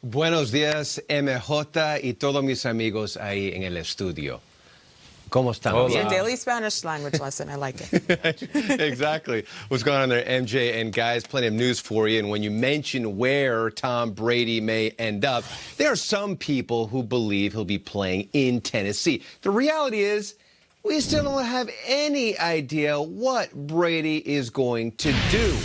Buenos días, MJ y todos mis amigos ahí en el estudio. ¿Cómo están? It's your daily Spanish language lesson. I like it. Exactly. What's going on there, MJ? And guys, plenty of news for you. And when you mention where Tom Brady may end up, there are some people who believe he'll be playing in Tennessee. The reality is, we still don't have any idea what Brady is going to do.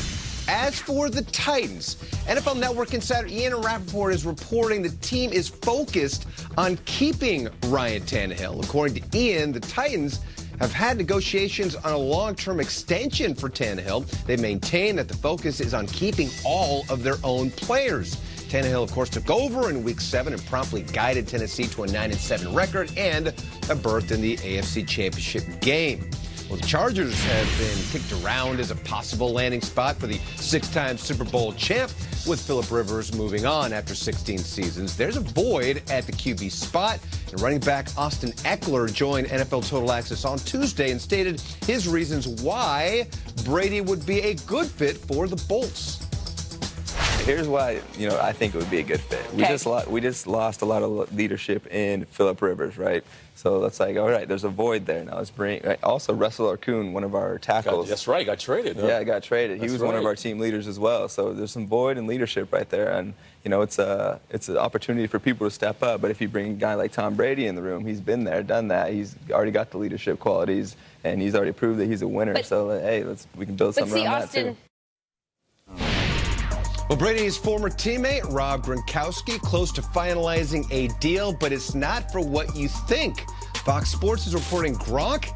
As for the Titans, NFL Network insider Ian Rappaport is reporting the team is focused on keeping Ryan Tannehill. According to Ian, the Titans have had negotiations on a long-term extension for Tannehill. They maintain that the focus is on keeping all of their own players. Tannehill, of course, took over in Week 7 and promptly guided Tennessee to a 9-7 record and a berth in the AFC Championship game. Well, the Chargers have been kicked around as a possible landing spot for the six-time Super Bowl champ, with Phillip Rivers moving on after 16 seasons. There's a void at the QB spot, and running back Austin Eckler joined NFL Total Access on Tuesday and stated his reasons why Brady would be a good fit for the Bolts. Here's why, I think it would be a good fit. Okay. We just lost a lot of leadership in Phillip Rivers, right? So that's like, all right, there's a void there. Now let's bring also Russell Orkun, one of our tackles. That's right, got traded. Huh? Yeah, got traded. He was one of our team leaders as well. So there's some void in leadership right there, and it's an opportunity for people to step up. But if you bring a guy like Tom Brady in the room, he's been there, done that. He's already got the leadership qualities, and he's already proved that he's a winner. So hey, we can build something around that too. Well, Brady's former teammate, Rob Gronkowski, close to finalizing a deal, but it's not for what you think. Fox Sports is reporting Gronk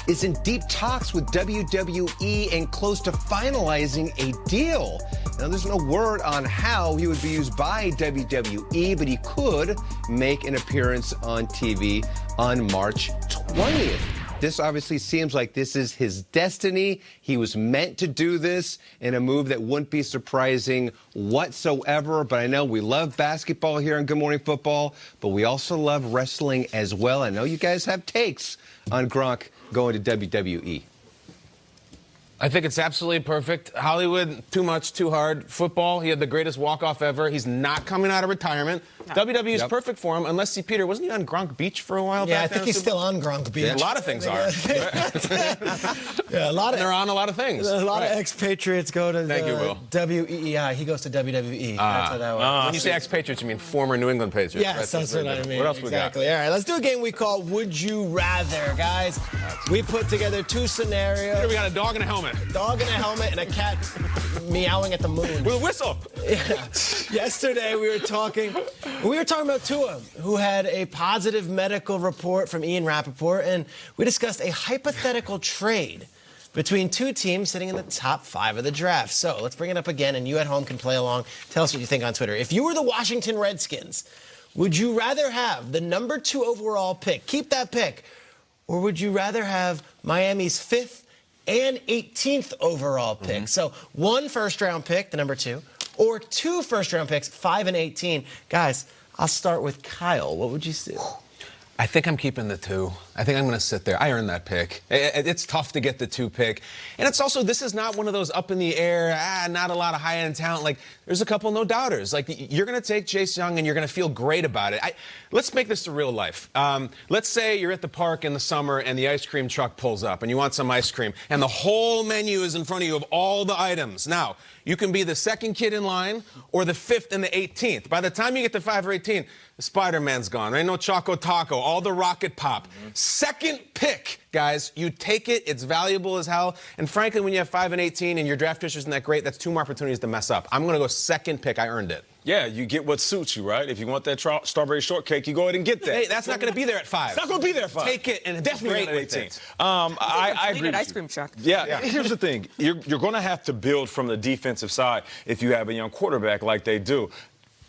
is in deep talks with WWE and close to finalizing a deal. Now, there's no word on how he would be used by WWE, but he could make an appearance on TV on March 20th. This obviously seems like this is his destiny. He was meant to do this in a move that wouldn't be surprising whatsoever. But I know we love basketball here on Good Morning Football, but we also love wrestling as well. I know you guys have takes on Gronk going to WWE. I think it's absolutely perfect. Hollywood, too much, too hard. Football, he had the greatest walk-off ever. He's not coming out of retirement. No. WWE is perfect for him, unless, see, Peter, wasn't he on Gronk Beach for a while back? Yeah, I think he's still on Gronk Beach. Yeah, a lot of things are. Yeah, they're on a lot of things. A lot of expatriates go to WEEI. He goes to WWE. That's how that works. When you say expatriates, you mean former New England Patriots. Yes, that's what I mean. What else exactly. we got? All right, let's do a game we call Would You Rather, guys. We put together two scenarios. Here we got a dog in a helmet. Dog in a helmet and a cat meowing at the moon. With a whistle. Yeah. Yesterday we were talking about Tua, who had a positive medical report from Ian Rappaport, and we discussed a hypothetical trade between two teams sitting in the top 5 of the draft. So let's bring it up again, and you at home can play along. Tell us what you think on Twitter. If you were the Washington Redskins, would you rather have the number 2 overall pick, keep that pick, or would you rather have Miami's 5th and 18th overall pick? So 1 first-round pick, the number 2, or 2 first-round picks, 5 and 18. Guys, I'll start with Kyle. What would you do? I think I'm keeping the 2. I think I'm going to sit there. I earned that pick. It's tough to get the 2 pick. And it's also, this is not one of those up in the air, not a lot of high-end talent. Like, there's a couple no-doubters. Like, you're going to take Chase Young and you're going to feel great about it. Let's make this to real life. Let's say you're at the park in the summer and the ice cream truck pulls up and you want some ice cream and the whole menu is in front of you of all the items. Now, you can be the 2nd kid in line or the 5th and the 18th. By the time you get to 5 or 18, the Spider-Man's gone, right? No Choco Taco, all the Rocket Pop. 2nd pick, guys. You take it. It's valuable as hell. And frankly, when you have 5 and 18 and your draft history isn't that great, that's 2 more opportunities to mess up. I'm going to go 2nd pick. I earned it. Yeah, you get what suits you, right? If you want that strawberry shortcake, you go ahead and get that. Hey, that's not going to be there at 5. It's not going to be there at 5. Take it, and it's definitely great not at 18. with it. I agree with ice you. cream truck. Yeah, here's the thing. You're going to have to build from the defensive side if you have a young quarterback like they do.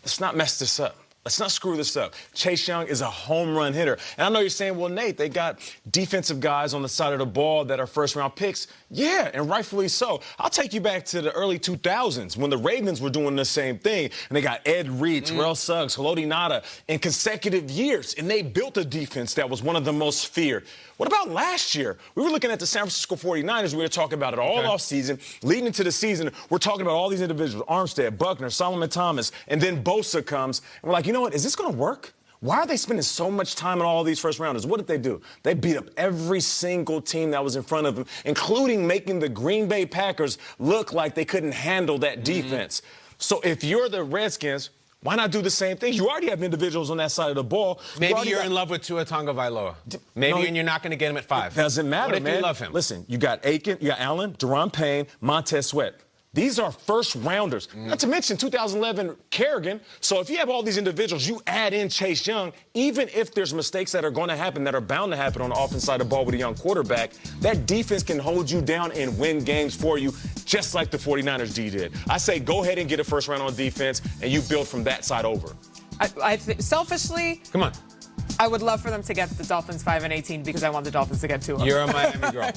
Let's not mess this up. Let's not screw this up. Chase Young is a home run hitter. And I know you're saying, well, Nate, they got defensive guys on the side of the ball that are first-round picks. Yeah, and rightfully so. I'll take you back to the early 2000s when the Ravens were doing the same thing. And they got Ed Reed, Terrell Suggs, Haloti Ngata in consecutive years. And they built a defense that was one of the most feared. What about last year? We were looking at the San Francisco 49ers. We were talking about it all offseason. Leading into the season, we're talking about all these individuals, Armstead, Buckner, Solomon Thomas, and then Bosa comes. And we're like, you know what, is this going to work? Why are they spending so much time on all these first-rounders? What did they do? They beat up every single team that was in front of them, including making the Green Bay Packers look like they couldn't handle that defense. So if you're the Redskins, why not do the same thing? You already have individuals on that side of the ball. Maybe you're in love with Tua Tagovailoa. Maybe and you're not going to get him at 5. Doesn't matter, what if man. you love him? Listen, you got Aiken, you got Allen, Deron Payne, Montez Sweat. These are first-rounders. Not to mention 2011 Kerrigan. So if you have all these individuals, you add in Chase Young, even if there's mistakes that are going to happen, that are bound to happen on the offense side of the ball with a young quarterback, that defense can hold you down and win games for you, just like the 49ers D did. I say go ahead and get a first round on defense, and you build from that side over. Selfishly, Come on. I would love for them to get the Dolphins 5-18 because I want the Dolphins to get 2. You're a Miami girl.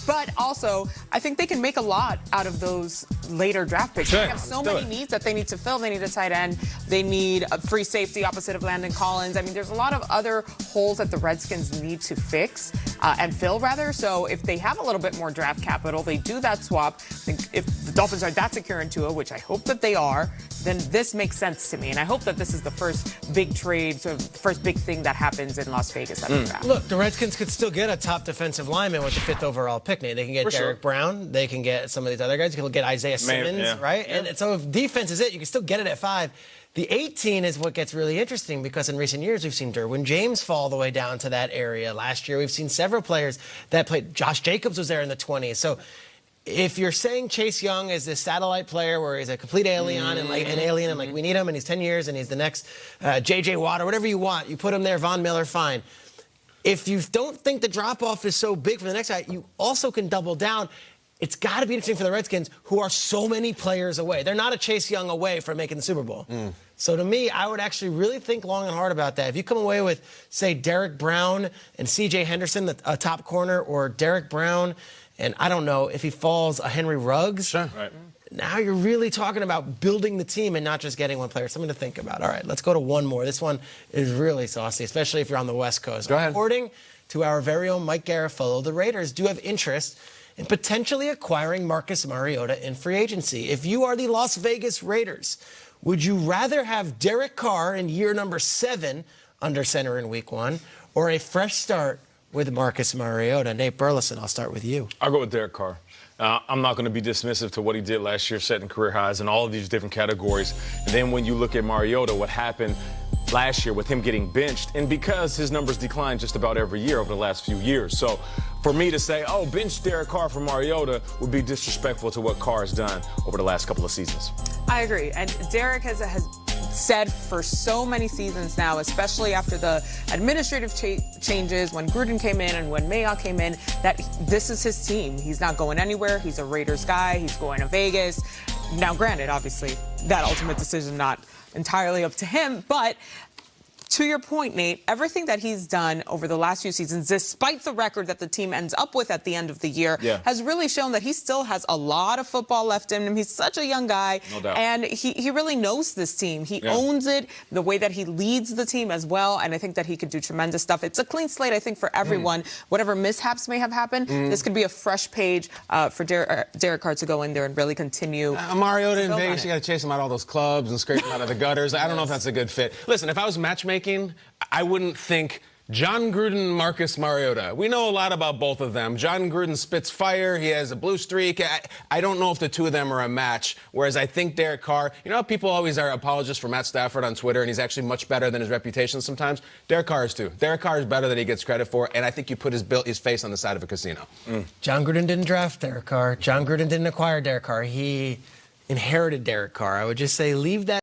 But also, I think they can make a lot out of those later draft picks. Sure. They have so many needs that they need to fill. They need a tight end. They need a free safety opposite of Landon Collins. I mean, there's a lot of other holes that the Redskins need to fix and fill, rather. So if they have a little bit more draft capital, they do that swap. If the Dolphins are that secure in Tua, which I hope that they are, then this makes sense to me. And I hope that this is the first big trade, sort of the first big thing that happens in Las Vegas after that. Look, the Redskins could still get a top defensive lineman with the 5th overall pick. They can get Derek Brown. They can get some of these other guys. You can get Isaiah Simmons, right? Yeah. And so if defense is it, you can still get it at 5. The 18 is what gets really interesting because in recent years we've seen Derwin James fall all the way down to that area. Last year we've seen several players that played. Josh Jacobs was there in the 20s. So if you're saying Chase Young is this satellite player where he's a complete alien and like an alien and like we need him and he's 10 years and he's the next J.J. Watt or whatever you want, you put him there, Von Miller, fine. If you don't think the drop-off is so big for the next guy, you also can double down. It's got to be interesting for the Redskins, who are so many players away. They're not a Chase Young away from making the Super Bowl. So to me, I would actually really think long and hard about that. If you come away with, say, Derek Brown and C.J. Henderson, a top corner, or Derek Brown, and I don't know if he falls a Henry Ruggs. Sure. Right. Now you're really talking about building the team and not just getting one player. Something to think about. All right, let's go to one more. This one is really saucy, especially if you're on the West Coast. Go ahead. According to our very own Mike Garafolo, the Raiders do have interest in potentially acquiring Marcus Mariota in free agency. If you are the Las Vegas Raiders, would you rather have Derek Carr in year number 7 under center in week 1 or a fresh start with Marcus Mariota? Nate Burleson, I'll start with you. I'll go with Derek Carr. I'm not going to be dismissive to what he did last year, setting career highs in all of these different categories. And then when you look at Mariota, what happened last year with him getting benched, and because his numbers declined just about every year over the last few years. So for me to say, oh, bench Derek Carr for Mariota would be disrespectful to what Carr has done over the last couple of seasons. I agree. And Derek has said for so many seasons now, especially after the administrative changes, when Gruden came in and when Mayock came in, that this is his team. He's not going anywhere. He's a Raiders guy. He's going to Vegas. Now, granted, obviously, that ultimate decision not entirely up to him, but to your point, Nate, everything that he's done over the last few seasons, despite the record that the team ends up with at the end of the year, has really shown that he still has a lot of football left in him. He's such a young guy, no doubt. And he really knows this team. He owns it, the way that he leads the team as well, and I think that he could do tremendous stuff. It's a clean slate, I think, for everyone. Whatever mishaps may have happened, this could be a fresh page for Derek Carr to go in there and really continue. Mariota in Vegas, you got to chase him out of all those clubs and scrape him out of the gutters. I don't know if that's a good fit. Listen, if I was matchmaking, I wouldn't think John Gruden, Marcus Mariota. We know a lot about both of them. John Gruden spits fire. He has a blue streak. I don't know if the two of them are a match, whereas I think Derek Carr, you know, people always are apologists for Matt Stafford on Twitter, and he's actually much better than his reputation sometimes. Derek Carr is too. Derek Carr is better than he gets credit for, and I think you put his face on the side of a casino. John Gruden didn't draft Derek Carr. John Gruden didn't acquire Derek Carr. He inherited Derek Carr. I would just say leave that